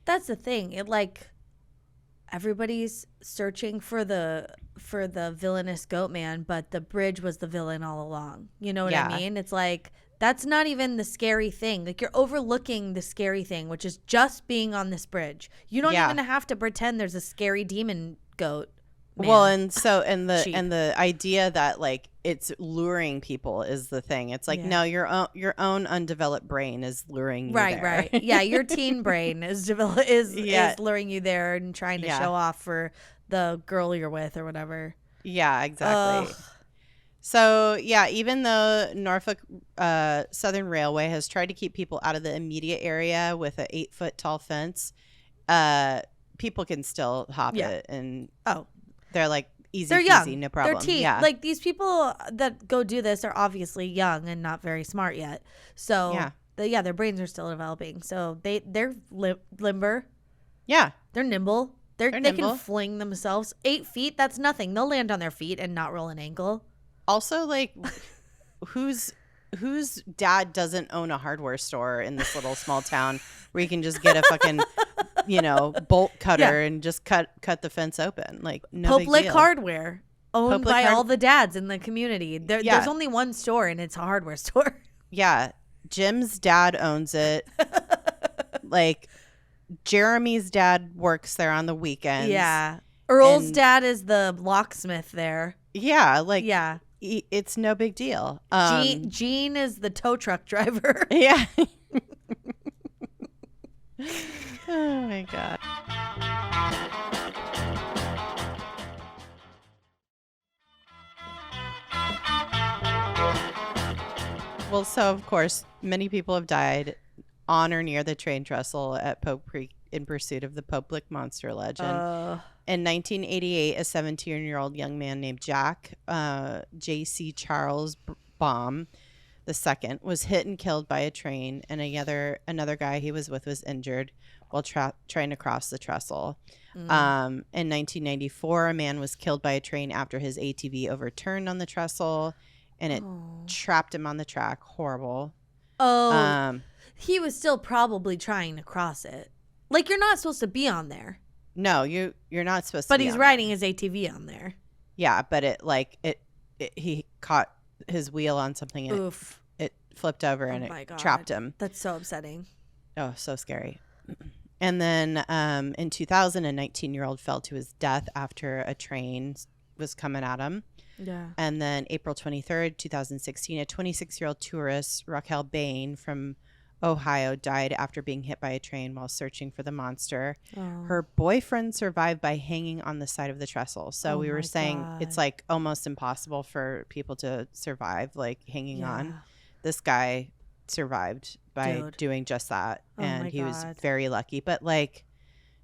That's the thing. It like everybody's searching for the villainous goat man, but the bridge was the villain all along. You know what I mean? It's like that's not even the scary thing. Like you're overlooking the scary thing, which is just being on this bridge. You don't even have to pretend there's a scary demon goat man. Well, and the idea that like it's luring people is the thing. It's like no, your own undeveloped brain is luring you there. Right. Yeah, your teen brain is luring you there and trying to show off for the girl you're with or whatever. Yeah, exactly. Ugh. So, even though Norfolk Southern Railway has tried to keep people out of the immediate area with an 8-foot tall fence, people can still hop it, and they're like easy peasy, no problem. They're like these people that go do this are obviously young and not very smart yet. So their brains are still developing. So they're limber. Yeah, they're nimble. They can fling themselves 8 feet. That's nothing. They'll land on their feet and not roll an ankle. Also, like, whose dad doesn't own a hardware store in this little small town where you can just get a fucking, bolt cutter and just cut the fence open? Like, no big deal. Hardware, owned by all the dads in the community. There's only one store, and it's a hardware store. Yeah, Jim's dad owns it. Like, Jeremy's dad works there on the weekends. Yeah, Earl's dad is the locksmith there. Yeah, like it's no big deal. Gene is the tow truck driver. Yeah. Oh my God. Well, so of course, many people have died on or near the train trestle at Pope Creek in pursuit of the Pope Lick monster legend. In 1988, a 17-year-old young man named Jack J.C. Charles Baum II was hit and killed by a train, and another guy he was with was injured while trying to cross the trestle. In 1994, a man was killed by a train after his ATV overturned on the trestle, and it trapped him on the track. Horrible. He was still probably trying to cross it. Like, you're not supposed to be on there. No, you're not supposed to. But he's riding his ATV on there. Yeah, but he caught his wheel on something. And it flipped over and it trapped him. That's so upsetting. Oh, so scary. And then in 2000, a 19-year-old fell to his death after a train was coming at him. Yeah. And then April 23rd, 2016, a 26-year-old tourist, Raquel Bain from Ohio, died after being hit by a train while searching for the monster. Her boyfriend survived by hanging on the side of the trestle. So we were saying it's like almost impossible for people to survive, like hanging on. This guy survived by doing just that. And he was very lucky. But like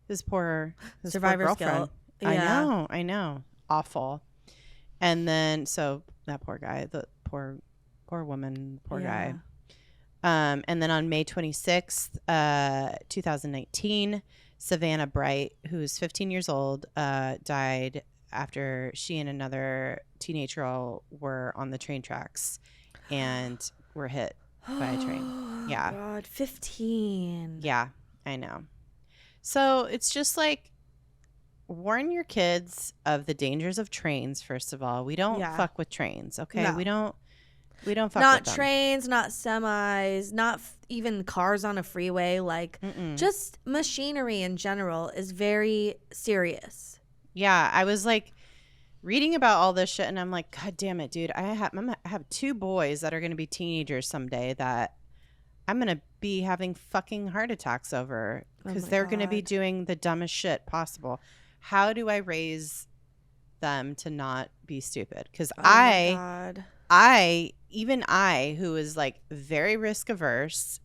his poor survivor's girlfriend. Guilt. Yeah. I know. Awful. And then, so that poor guy, the poor woman, poor guy. And then on May 26th, 2019, Savannah Bright, who's 15 years old, died after she and another teenage girl were on the train tracks and were hit by a train. Yeah. God, 15. Yeah, I know. So it's just like, warn your kids of the dangers of trains. First of all, we don't fuck with trains. Okay, no. we don't fuck not with them. Trains, not semis, not even cars on a freeway. Like just machinery in general is very serious. Yeah, I was like reading about all this shit, and I'm like, God damn it, dude! I have two boys that are going to be teenagers someday that I'm going to be having fucking heart attacks over because they're going to be doing the dumbest shit possible. How do I raise them to not be stupid? Because even I, who is like very risk averse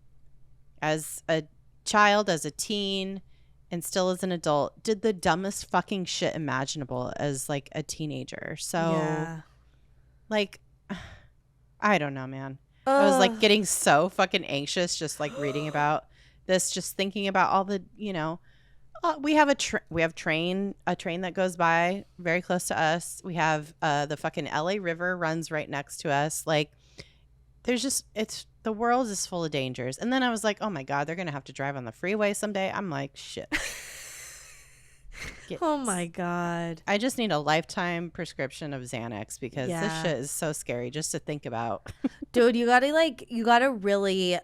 as a child, as a teen, and still as an adult, did the dumbest fucking shit imaginable as like a teenager. So like, I don't know, man. I was like getting so fucking anxious just like reading about this, just thinking about all the, we have a train that goes by very close to us. We have the fucking LA River runs right next to us. Like there's the world is full of dangers. And then I was like, oh my God, they're going to have to drive on the freeway someday. I'm like, shit. Oh my God. I just need a lifetime prescription of Xanax because this shit is so scary just to think about. Dude, you gotta really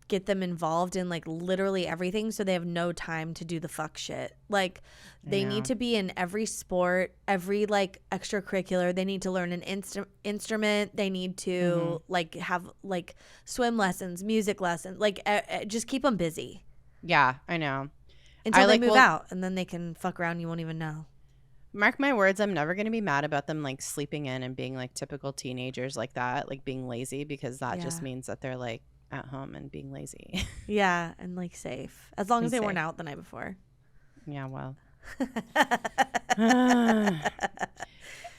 get them involved in like literally everything so they have no time to do the fuck shit. Like they need to be in every sport, every like extracurricular. They need to learn an instrument. They need to like have like swim lessons, music lessons, like just keep them busy. Yeah, I know. Until they move out and then they can fuck around. You won't even know. Mark my words, I'm never going to be mad about them like sleeping in and being like typical teenagers like that, like being lazy, because that just means that they're like at home and being lazy. Yeah, and like safe. As long as they weren't out the night before. Yeah, well.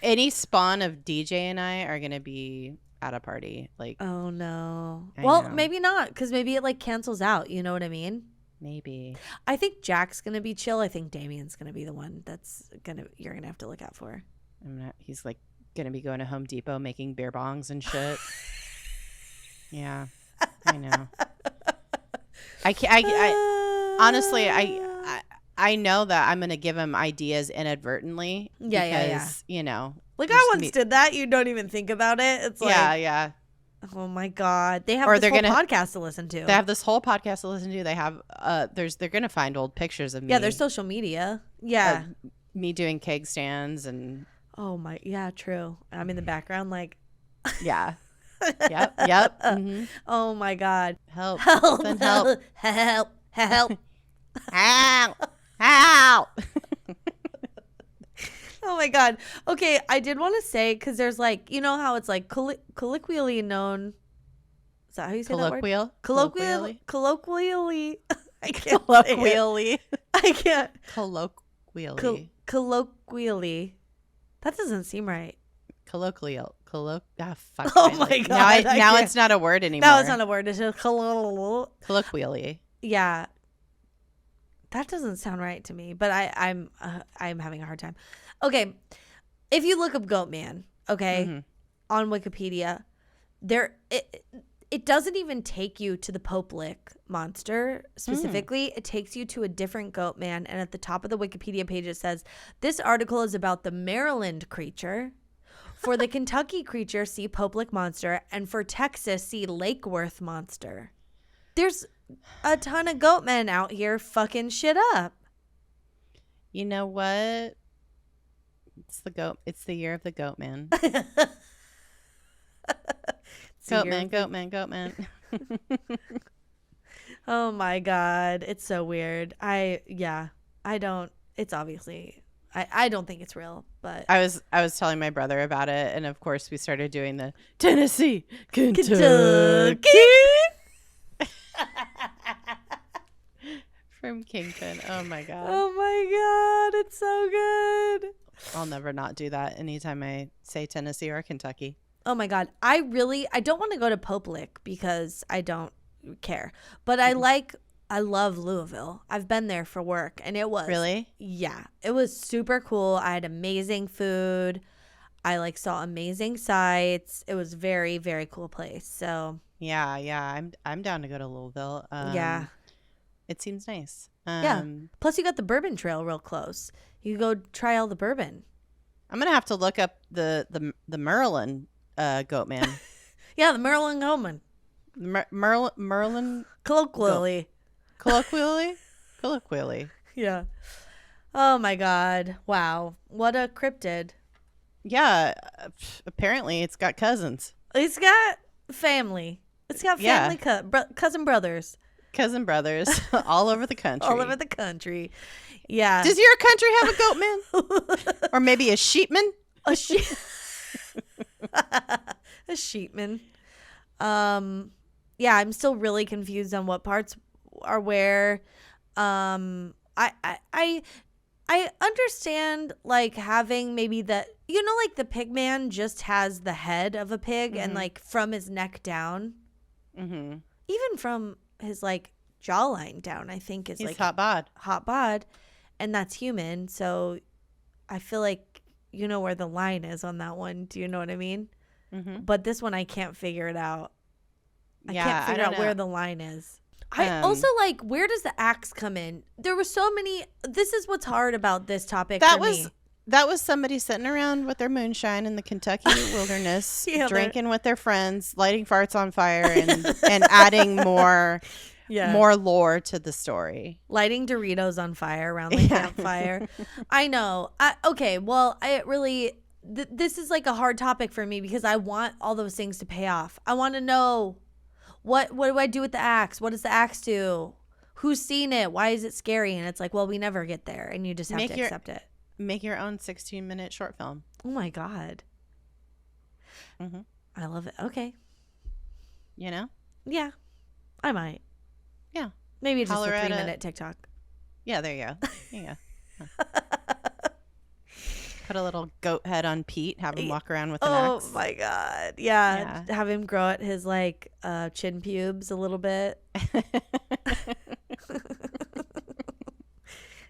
Any spawn of DJ and I are going to be at a party. Like, oh no. Well, maybe not, because maybe it like cancels out. You know what I mean? Maybe. I think Jack's going to be chill. I think Damien's going to be the one you're going to have to look out for. He's like going to be going to Home Depot making beer bongs and shit. Yeah, I know. Honestly, I know that I'm going to give him ideas inadvertently. Because, Like I once did that. You don't even think about it. It's like. Yeah. Oh my God. They have this whole podcast to listen to. They have this whole podcast to listen to. They have they're gonna find old pictures of me. Yeah, there's social media. Yeah. Me doing keg stands and true. I'm in the background like yeah. Yep. Mm-hmm. Oh my God. Help. Help. Oh my God. Okay, I did want to say, because there's like, you know how it's like colloquially known Is that how you say Colloquial? that word? Colloquially. I can't Colloquially. I can't. Colloquially. Colloquially. That doesn't seem right. Colloquial. Fuck. Oh my God. Now it's not a word anymore. Now it's not a word. It's just colloquially. Yeah. That doesn't sound right to me, but I'm having a hard time. Okay. If you look up goat man, okay, on Wikipedia, it doesn't even take you to the Pope lick monster specifically. It takes you to a different goat man. And at the top of the Wikipedia page, it says, this article is about the Maryland creature. For the Kentucky creature, see Pope lick monster. And for Texas, see Lake Worth monster. There's a ton of goat men out here fucking shit up. You know what? It's the year of the goat man. Goat man. Oh my God. It's so weird. I don't think it's real, but I was telling my brother about it, and of course we started doing the Tennessee, Kentucky. From Kingpin. Oh my God. Oh my God. It's so good. I'll never not do that anytime I say Tennessee or Kentucky. Oh my God. I don't want to go to Pope Lick because I don't care. But I love Louisville. I've been there for work, and it was really? Yeah. It was super cool. I had amazing food. I saw amazing sights. It was very, very cool place. So yeah. I'm down to go to Louisville. Yeah. It seems nice. Yeah. Plus you got the Bourbon Trail real close. You can go try all the bourbon. I'm gonna have to look up the Maryland goat man. Yeah, the Maryland goat man. Maryland colloquially. Colloquially. Yeah. Oh my God. Wow. What a cryptid. Yeah. Apparently it's got cousins. It's got family. It's got family cousin brothers. Cousin brothers all over the country. All over the country. Yeah. Does your country have a goat man? Or maybe a sheepman? A sheepman. Yeah, I'm still really confused on what parts are where. I understand having maybe the the pig man just has the head of a pig and from his neck down. Mm-hmm. Even from his jawline down, I think is he's hot bod, and that's human. So I feel like where the line is on that one. Do you know what I mean? Mm-hmm. But this one I can't figure it out. I can't figure out where the line is. I also where does the axe come in? There were so many. This is what's hard about this topic. That was somebody sitting around with their moonshine in the Kentucky wilderness, drinking with their friends, lighting farts on fire, and adding more lore to the story. Lighting Doritos on fire around the campfire. I know. Okay, well, I really... this is a hard topic for me because I want all those things to pay off. I want to know what do I do with the axe? What does the axe do? Who's seen it? Why is it scary? And it's well, we never get there, and you just have to accept it. Make your own 16-minute short film. Oh my God. Mm-hmm. I love it. Okay. Yeah, I might. Yeah. Maybe just a 3-minute TikTok. Yeah, there you go. Put a little goat head on Pete. Have him walk around with an axe. Oh my God. Yeah. Have him grow out his chin pubes a little bit.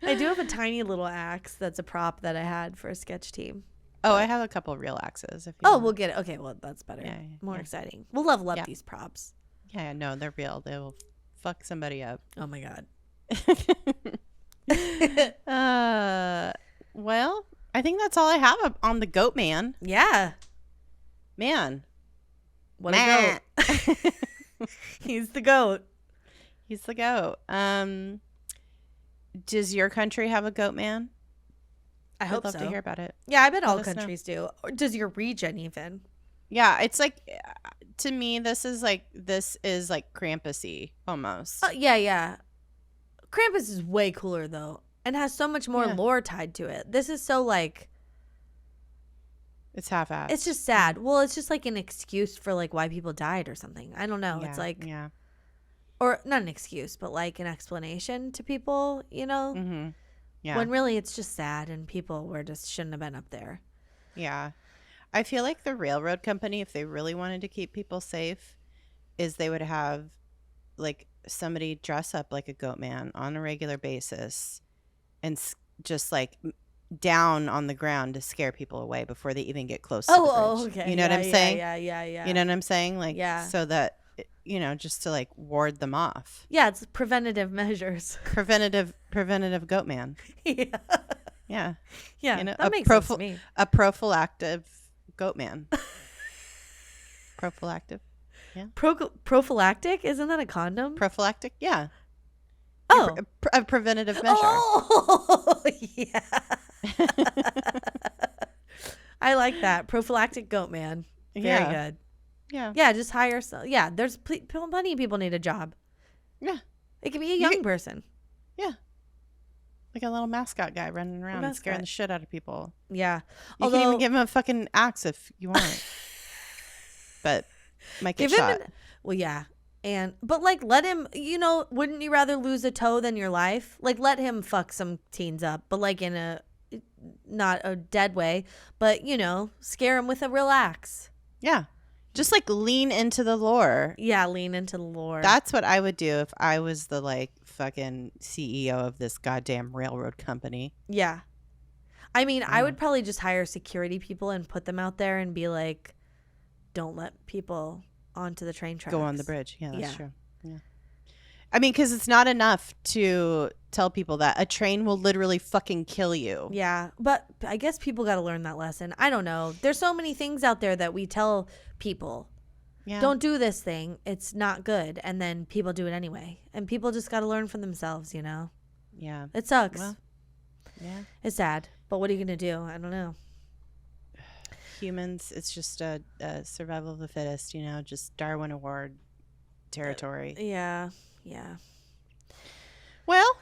I do have a tiny little axe that's a prop that I had for a sketch team. Oh, I have a couple of real axes. We'll get it. Okay, well, that's better. More exciting. We'll level up these props. Yeah, no, they're real. They will fuck somebody up. Oh my God. Well, I think that's all I have on the goat man. Yeah. Man. What a goat. He's the goat. He's the goat. Does your country have a goat man? I hope so. I'd love to hear about it. Yeah, I bet all countries do. Or does your region even? Yeah, it's to me, this is Krampus-y almost. Yeah. Krampus is way cooler though, and has so much more lore tied to it. This is so It's half-assed. It's just sad. Well, it's just like an excuse for like why people died or something. I don't know. It's like, or not an excuse, but like an explanation to people, you know? Mm-hmm. Yeah. When really it's just sad and people shouldn't have been up there. Yeah. I feel like the railroad company, if they really wanted to keep people safe, is they would have like somebody dress up like a goat man on a regular basis and just like down on the ground to scare people away before they even get close to the bridge. Oh, okay. You know what I'm saying? Yeah. You know what I'm saying? Like, so that, you know, just to like ward them off. Yeah, it's preventative measures. Preventative goat man. Yeah. Yeah. Yeah, you know, that makes sense to me. A prophylactic goat man. Prophylactic? Yeah. Prophylactic? Isn't that a condom? Prophylactic? Yeah. Oh. A preventative measure. Oh, yeah. I like that. Prophylactic goat man. Very good. Yeah. Yeah, just hire some. Yeah, there's plenty of people need a job. Yeah. It could be a young person. Yeah. Like a little mascot guy running around and scaring the shit out of people. Yeah. You can even give him a fucking axe if you want. But might get shot. Well, yeah. But like let him, you know, wouldn't you rather lose a toe than your life? Like let him fuck some teens up, but like in a, not a dead way, but you know, scare him with a real axe. Yeah. Just like lean into the lore. Yeah, lean into the lore. That's what I would do if I was the like fucking CEO of this goddamn railroad company. Yeah. I mean, I would probably just hire security people and put them out there and be like, don't let people onto the train tracks. Go on the bridge. Yeah, that's true. Yeah. I mean, because it's not enough to tell people that a train will literally fucking kill you. Yeah, but I guess people got to learn that lesson. I don't know. There's so many things out there that we tell people. Yeah. Don't do this thing. It's not good. And then people do it anyway. And people just got to learn for themselves, you know? Yeah. It sucks. Well, yeah. It's sad. But what are you going to do? I don't know. Humans, it's just a survival of the fittest, you know, just Darwin Award territory. Yeah. Yeah. Well,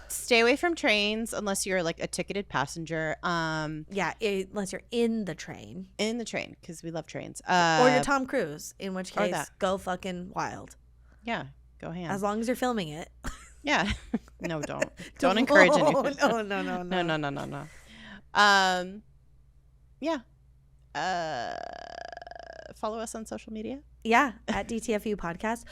stay away from trains unless you're like a ticketed passenger. Yeah, unless you're in the train. In the train, because we love trains. Or you're Tom Cruise, in which case, go fucking wild. Yeah, go ham. As long as you're filming it. Yeah. No, don't. Don't encourage anything. No. Yeah. Follow us on social media. Yeah, at DTFU podcast.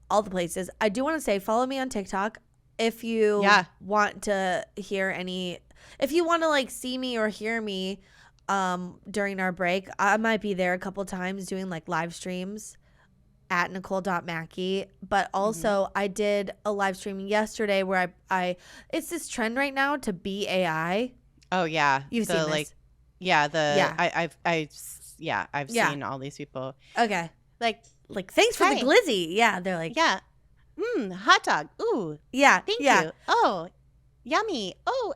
All the places. I do want to say, follow me on TikTok if you want to hear if you want to like see me or hear me during our break. I might be there a couple times doing like live streams at nicole.mackie. But also I did a live stream yesterday where I it's this trend right now to be AI. Oh yeah. You've seen this. Like, I've seen all these people. Okay. Like thanks for the glizzy. Yeah, they're like, yeah, hot dog. Ooh, yeah, thank you. Oh, yummy. Oh,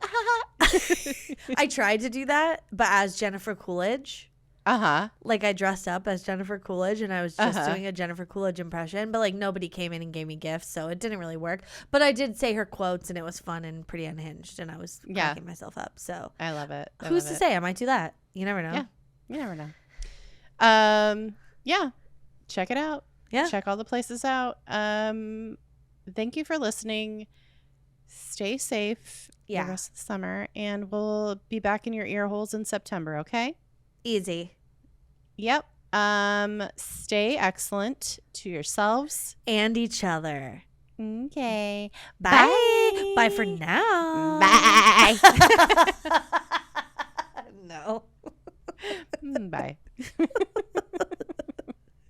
I tried to do that, but as Jennifer Coolidge. Like I dressed up as Jennifer Coolidge, and I was just doing a Jennifer Coolidge impression, but like nobody came in and gave me gifts, so it didn't really work. But I did say her quotes, and it was fun and pretty unhinged, and I was cracking myself up. So I love it. Who's to say? I might do that. You never know. Yeah, you never know. Yeah. Check it out. Yeah. Check all the places out. Thank you for listening. Stay safe the rest of the summer, and we'll be back in your ear holes in September, okay? Easy. Yep. Stay excellent to yourselves and each other. Okay. Bye. Bye for now. Bye.